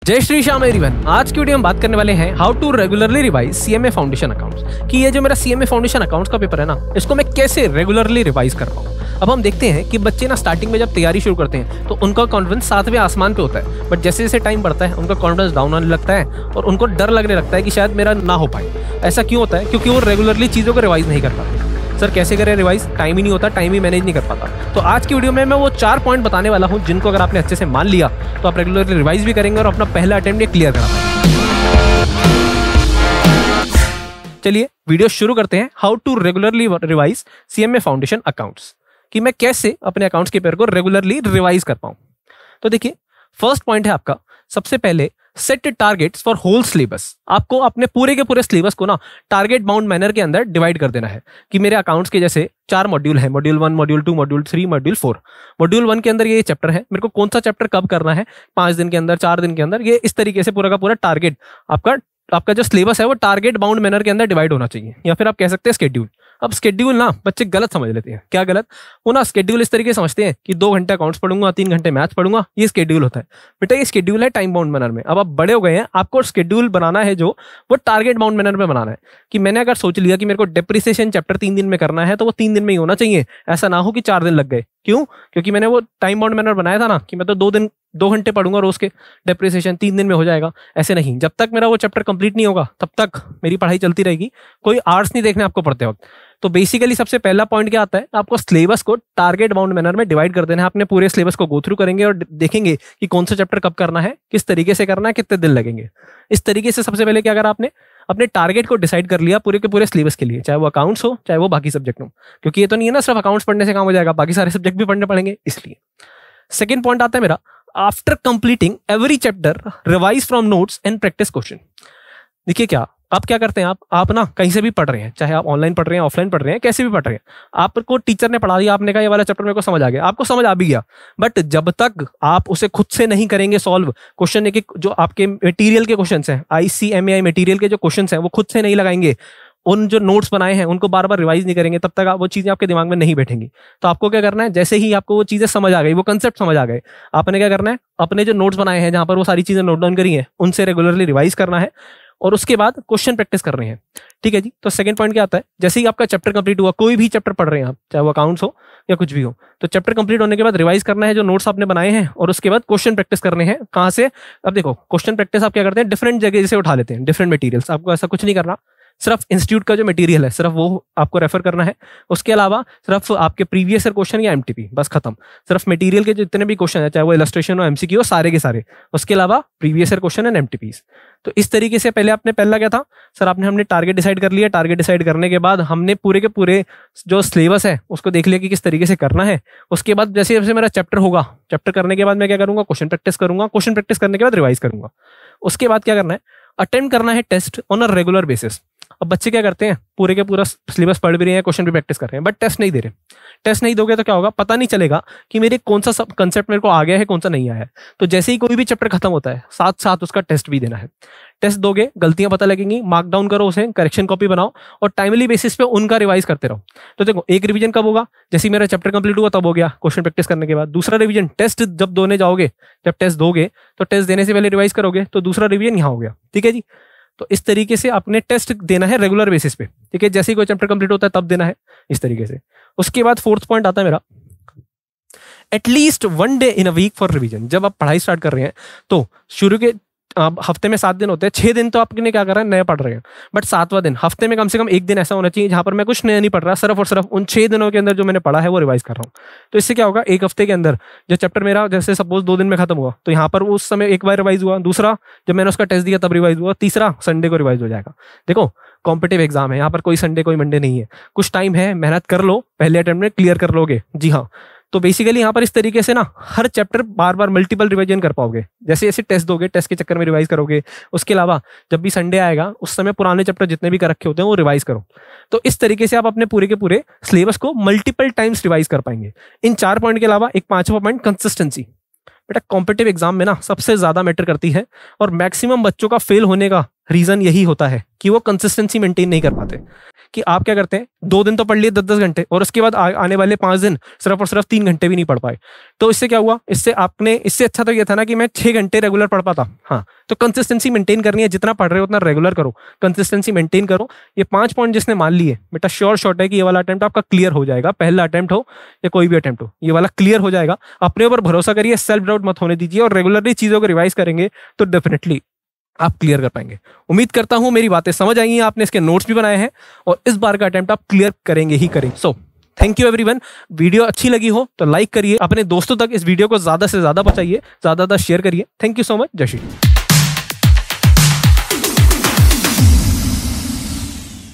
जय श्री श्याम एवरीवन। आज की वीडियो में बात करने वाले हैं how to regularly revise CMA foundation accounts कि ये जो मेरा सीएमए फाउंडेशन अकाउंट्स का पेपर है ना, इसको मैं कैसे रेगुलरली रिवाइज कर पाऊँ। अब हम देखते हैं कि बच्चे ना स्टार्टिंग में जब तैयारी शुरू करते हैं तो उनका कॉन्फिडेंस 7वें आसमान पे होता है, बट जैसे जैसे टाइम बढ़ता है उनका कॉन्फिडेंस डाउन होने लगता है और उनको डर लगने लगता है कि शायद मेरा ना हो पाए। ऐसा क्यों होता है? क्योंकि वो रेगुलरली चीज़ों को रिवाइज नहीं कर पाते। सर कैसे करें रिवाइज? टाइम ही नहीं होता, टाइम ही मैनेज नहीं कर पाता। तो आज की वीडियो में मैं वो 4 पॉइंट बताने वाला हूँ जिनको अगर आपने अच्छे से मान लिया तो आप रेगुलरली रिवाइज भी करेंगे और अपना पहला अटेम्प्ट ये क्लियर करा पाएंगे। चलिए वीडियो शुरू करते हैं। How to regularly revise CMA foundation accounts, कि मैं कैसे अपने अकाउंट्स के पेपर को रेगुलरली रिवाइज कर पाऊँ। तो देखिए, फर्स्ट पॉइंट है आपका, सबसे पहले set targets for whole syllabus. आपको अपने पूरे के पूरे सिलेबस को ना टारगेट बाउंड मैनर के अंदर डिवाइड कर देना है कि मेरे अकाउंट्स के जैसे 4 मॉड्यूल हैं, module 1, module 2, module 3, module 4। Module 1 के अंदर ये चैप्टर है, मेरे को कौन सा चैप्टर कब करना है, 5 दिन के अंदर, 4 दिन के अंदर, ये इस तरीके से पूरा का पूरा टारगेट आपका जो सिलेबस है वो टारगेट बाउंड मैनर के अंदर डिवाइड होना चाहिए, या फिर आप कह सकते हैं स्केड्यूल। अब स्केड्यूल ना बच्चे गलत समझ लेते हैं। क्या गलत? वो ना स्केड्यूल इस तरीके समझते हैं कि 2 घंटे अकाउंट्स पढ़ूंगा, 3 घंटे मैथ्स पढ़ूंगा, ये स्केड्यूल होता है। बेटा ये स्केड्यूल है टाइम बाउंड मैनर में। अब आप बड़े हो गए हैं, आपको स्केड्यूल बनाना है जो वो टारगेट बाउंड मैनर में बनाना है। कि मैंने अगर सोच लिया कि मेरे को डेप्रिसिएशन चैप्टर 3 दिन में करना है तो वो 3 दिन में ही होना चाहिए। ऐसा ना हो कि 4 दिन लग गए। क्यों? क्योंकि मैंने वो टाइम बाउंड मैनर बनाया था ना कि मैं तो 2 घंटे पढ़ूंगा रोज के, डेप्रिसिएशन 3 दिन में हो जाएगा। ऐसे नहीं, जब तक मेरा वो चैप्टर कंप्लीट नहीं होगा तब तक मेरी पढ़ाई चलती रहेगी। कोई आर्ट्स नहीं देखने आपको पढ़ते वक्त। तो बेसिकली सबसे पहला पॉइंट क्या आता है, आपको सिलेबस को टारगेट बाउंड मैनर में डिवाइड कर देना है। अपने पूरे सिलेबस को गो थ्रू करेंगे और देखेंगे कि कौन सा चैप्टर कब करना है, किस तरीके से करना है, कितने दिन लगेंगे। इस तरीके से सबसे पहले क्या करा आपने, अपने टारगेट को डिसाइड कर लिया पूरे के पूरे सिलेबस के लिए, चाहे वो अकाउंट्स हो चाहे वो बाकी सब्जेक्ट हो। क्योंकि ये तो नहीं है ना सिर्फ अकाउंट्स पढ़ने से काम हो जाएगा, बाकी सारे सब्जेक्ट भी पढ़ने पड़ेंगे। इसलिए सेकेंड पॉइंट आता है मेरा, after completing every chapter revise from notes and practice question. देखिए क्या आप क्या करते हैं, आप ना कहीं से भी पढ़ रहे हैं, चाहे आप ऑनलाइन पढ़ रहे हैं, ऑफलाइन पढ़ रहे हैं, कैसे भी पढ़ रहे हैं, आपको टीचर ने पढ़ा दिया, आपने कहा ये वाला चैप्टर मेरे को समझ आ गया, आपको समझ आ भी गया, बट जब तक आप उसे खुद से नहीं करेंगे सॉल्व, क्वेश्चन एक जो आपके मटेरियल के क्वेश्चन हैं, ICMAI मटेरियल के जो क्वेश्चन हैं वो खुद से नहीं लगाएंगे, उन जो नोट्स बनाए हैं उनको बार बार रिवाइज नहीं करेंगे, तब तक वो चीजें आपके दिमाग में नहीं बैठेंगी। तो आपको क्या करना है, जैसे ही आपको वो चीजें समझ आ गई, वो कंसेप्ट समझ आ गए, आपने क्या करना है, अपने जो नोट्स बनाए हैं जहां पर वो सारी चीजें नोट डाउन करी हैं उनसे रेगुलरली रिवाइज करना है और उसके बाद क्वेश्चन प्रैक्टिस कर रहे हैं। ठीक है जी। तो सेकंड पॉइंट क्या आता है, जैसे ही आपका चैप्टर कंप्लीट हुआ, कोई भी चैप्टर पढ़ रहे हैं आप, चाहे वो अकाउंट्स हो या कुछ भी हो, तो चैप्टर कंप्लीट होने के बाद रिवाइज करना है जो नोट्स आपने बनाए हैं और उसके बाद क्वेश्चन प्रैक्टिस करने हैं। कहाँ से? अब देखो, क्वेश्चन प्रैक्टिस आप क्या करते हैं, डिफरेंट जगह से उठा लेते हैं, डिफरेंट मटेरियल्स। आपको ऐसा कुछ नहीं करना, सिर्फ इंस्टीट्यूट का जो मटेरियल है सिर्फ वो आपको रेफर करना है। उसके अलावा सिर्फ आपके प्रीवियस ईयर क्वेश्चन या एमटीपी, बस खत्म। सिर्फ मटेरियल के जितने भी क्वेश्चन है, चाहे वो इलस्ट्रेशन हो, एमसीक्यू हो, सारे के सारे। उसके अलावा प्रीवियस ईयर क्वेश्चन एंड एमटीपीज। तो इस तरीके से पहले पहला क्या था सर, हमने टारगेट डिसाइड कर लिया। टारगेट डिसाइड करने के बाद हमने पूरे के पूरे जो सिलेबस है उसको देख लिया कि किस तरीके से करना है। उसके बाद जैसे जैसे मेरा चैप्टर होगा, चैप्टर करने के बाद मैं क्या करूंगा, क्वेश्चन प्रैक्टिस करूंगा। क्वेश्चन प्रैक्टिस करने के बाद रिवाइज करूंगा। उसके बाद क्या करना है, अटेम्प्ट करना है test on a regular basis. अब बच्चे क्या करते हैं, पूरे के पूरा सिलेबस पढ़ भी रहे हैं, क्वेश्चन भी प्रैक्टिस कर रहे हैं, बट टेस्ट नहीं दे रहे। टेस्ट नहीं दोगे तो क्या होगा, पता नहीं चलेगा कि मेरे कौन सा कंसेप्ट मेरे को आ गया है, कौन सा नहीं आया है। तो जैसे ही कोई भी चैप्टर खत्म होता है, साथ साथ उसका टेस्ट भी देना है। टेस्ट दोगे, गलतियां पता लगेंगी, मार्क डाउन करो उसे, करेक्शन कॉपी बनाओ और टाइमली बेसिस पे उनका रिवाइज करते रहो। तो देखो, एक रिवीजन कब होगा, जैसे मेरा चैप्टर कंप्लीट हुआ तब हो गया क्वेश्चन प्रैक्टिस करने के बाद। दूसरा रिवीजन टेस्ट जब दोने जाओगे, जब टेस्ट दोगे तो टेस्ट देने से पहले रिवाइज करोगे, तो दूसरा रिवीजन यहाँ हो गया। ठीक है जी। तो इस तरीके से आपने टेस्ट देना है रेगुलर बेसिस पे। ठीक है, जैसे ही कोई चैप्टर कंप्लीट होता है तब देना है, इस तरीके से। उसके बाद फोर्थ पॉइंट आता है मेरा, at least 1 day in a week for revision. जब आप पढ़ाई स्टार्ट कर रहे हैं तो शुरू के हफ्ते में 7 दिन होते हैं, 6 दिन तो आपने क्या कर रहा है, नया पढ़ रहे हैं, बट 7वां दिन हफ्ते में कम से कम 1 दिन ऐसा होना चाहिए जहां पर मैं कुछ नया नहीं पढ़ रहा, सिर्फ और सिर्फ उन 6 दिनों के अंदर जो मैंने पढ़ा है वो रिवाइज कर रहा हूँ। तो इससे क्या होगा, एक हफ्ते के अंदर जो चैप्टर मेरा जैसे सपोज 2 दिन में खत्म हुआ, तो यहाँ पर उस समय एक बार रिवाइज हुआ, दूसरा जब मैंने उसका टेस्ट दिया तब रिवाइज हुआ, तीसरा संडे को रिवाइज हो जाएगा। देखो, कॉम्पिटिटिव एग्जाम है, यहाँ पर कोई संडे कोई मंडे नहीं है, कुछ टाइम है, मेहनत कर लो, पहले अटेम्प्ट में क्लियर कर लोगे। जी हाँ। तो बेसिकली यहाँ पर इस तरीके से ना हर चैप्टर बार बार मल्टीपल रिवीजन कर पाओगे। जैसे जैसे टेस्ट दोगे, टेस्ट के चक्कर में रिवाइज करोगे। उसके अलावा जब भी संडे आएगा उस समय पुराने चैप्टर जितने भी कर रखे होते हैं वो रिवाइज करो। तो इस तरीके से आप अपने पूरे के पूरे सिलेबस को मल्टीपल टाइम्स रिवाइज कर पाएंगे। इन 4 पॉइंट के अलावा एक 5वां पॉइंट, कंसिस्टेंसी। बेटा कॉम्पिटिटिव एग्जाम में ना सबसे ज्यादा मैटर करती है और मैक्सिमम बच्चों का फेल होने का रीजन यही होता है कि वो कंसिस्टेंसी मेंटेन नहीं कर पाते। कि आप क्या करते हैं, 2 दिन तो पढ़ लिए 10-10 घंटे और उसके बाद आने वाले 5 दिन सिर्फ और सिर्फ 3 घंटे भी नहीं पढ़ पाए। तो इससे क्या हुआ, इससे अच्छा तो ये था ना कि मैं 6 घंटे रेगुलर पढ़ पाता। हाँ, तो कंसिस्टेंसी मेंटेन करनी है, जितना पढ़ रहे हो उतना रेगुलर करो, कंसिस्टेंसी मेंटेन करो। ये 5 पॉइंट जिसने मान लिए, बेटा श्योर शॉट है कि ये वाला अटेम्प्ट आपका क्लियर हो जाएगा। पहला अटेम्प्ट हो या कोई भी अटेम्प्ट हो, ये वाला क्लियर हो जाएगा। अपने ऊपर भरोसा करिए, सेल्फ डाउट मत होने दीजिए और रेगुलरली चीजों को रिवाइज करेंगे तो डेफिनेटली आप क्लियर कर पाएंगे। उम्मीद करता हूं मेरी बातें समझ आई हैं, आपने इसके नोट्स भी बनाए हैं और इस बार का अटेम्प्ट आप क्लियर करेंगे ही करेंगे। So thank you everyone. Video अच्छी लगी हो तो लाइक करिए, अपने दोस्तों तक इस वीडियो को ज्यादा से ज्यादा पहुंचाइए, ज्यादा शेयर करिए। Thank you so much. जय श्री राम।